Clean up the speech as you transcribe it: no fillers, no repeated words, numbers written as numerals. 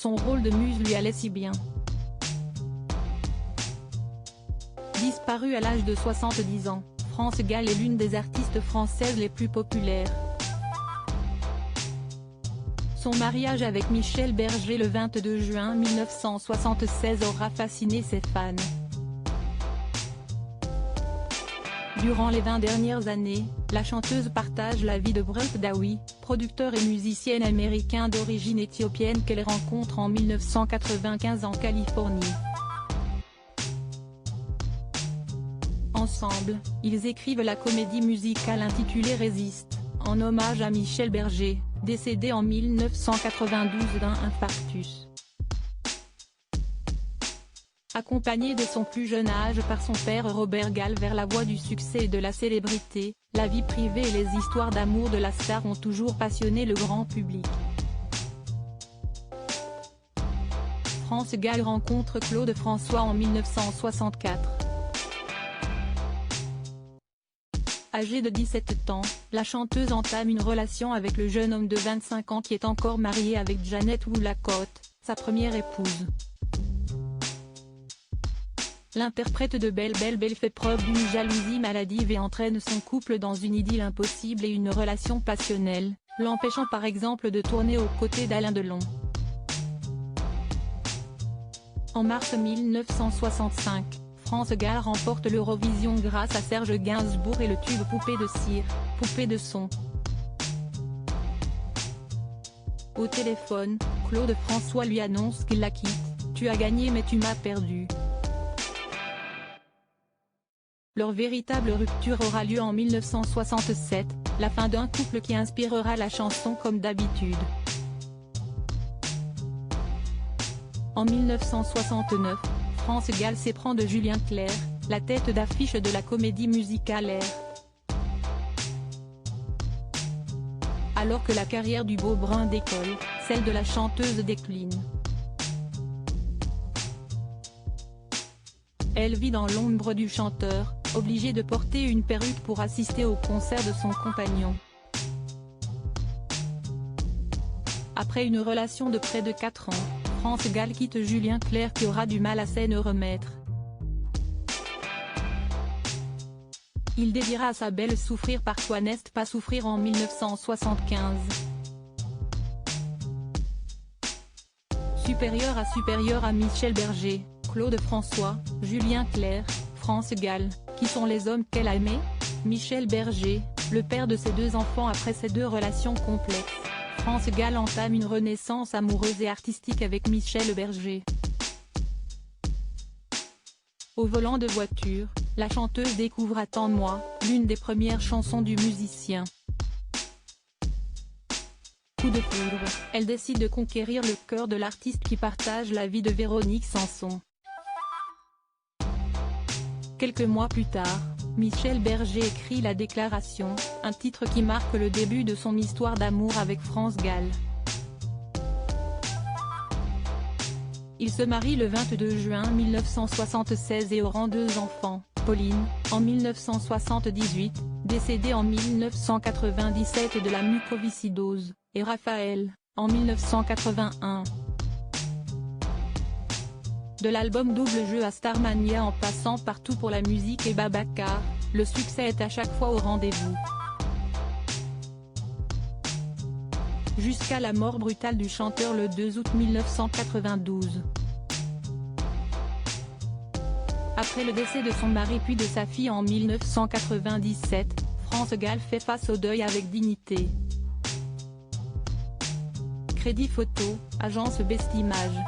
Son rôle de muse lui allait si bien. Disparue à l'âge de 70 ans, France Gall est l'une des artistes françaises les plus populaires. Son mariage avec Michel Berger le 22 juin 1976 aura fasciné ses fans. Durant les 20 dernières années, la chanteuse partage la vie de Brent Daoui, producteur et musicien américain d'origine éthiopienne qu'elle rencontre en 1995 en Californie. Ensemble, ils écrivent la comédie musicale intitulée Résiste, en hommage à Michel Berger, décédé en 1992 d'un infarctus. Accompagnée dès son plus jeune âge par son père Robert Gall vers la voie du succès et de la célébrité, la vie privée et les histoires d'amour de la star ont toujours passionné le grand public. France Gall rencontre Claude François en 1964. Âgée de 17 ans, la chanteuse entame une relation avec le jeune homme de 25 ans qui est encore marié avec Jeannette Woolacott, sa première épouse. L'interprète de Belle Belle Belle fait preuve d'une jalousie maladive et entraîne son couple dans une idylle impossible et une relation passionnelle, l'empêchant par exemple de tourner aux côtés d'Alain Delon. En mars 1965, France Gall remporte l'Eurovision grâce à Serge Gainsbourg et le tube Poupée de cire, Poupée de son. Au téléphone, Claude François lui annonce qu'il la quitte. « Tu as gagné mais tu m'as perdu ». Leur véritable rupture aura lieu en 1967, la fin d'un couple qui inspirera la chanson Comme d'habitude. En 1969, France Gall s'éprend de Julien Clerc, la tête d'affiche de la comédie musicale Air. Alors que la carrière du beau brun décolle, celle de la chanteuse décline. Elle vit dans l'ombre du chanteur, obligée de porter une perruque pour assister au concert de son compagnon. Après une relation de près de 4 ans, France Gall quitte Julien Clerc qui aura du mal à s'en remettre. Il dédiera à sa belle Souffrir par toi n'est pas souffrir en 1975. Supérieur à Michel Berger, Claude François, Julien Clerc, France Gall, qui sont les hommes qu'elle a aimés? Michel Berger, le père de ses 2 enfants après ces 2 relations complexes. France Gall entame une renaissance amoureuse et artistique avec Michel Berger. Au volant de voiture, la chanteuse découvre Attends-moi, l'une des premières chansons du musicien. Coup de foudre, elle décide de conquérir le cœur de l'artiste qui partage la vie de Véronique Sanson. Quelques mois plus tard, Michel Berger écrit La Déclaration, un titre qui marque le début de son histoire d'amour avec France Gall. Ils se marient le 22 juin 1976 et auront 2 enfants, Pauline, en 1978, décédée en 1997 de la mucoviscidose, et Raphaël, en 1981. De l'album Double Jeu à Starmania en passant par Tout pour la musique et Babacar, le succès est à chaque fois au rendez-vous. Jusqu'à la mort brutale du chanteur le 2 août 1992. Après le décès de son mari puis de sa fille en 1997, France Gall fait face au deuil avec dignité. Crédit photo, agence Bestimage.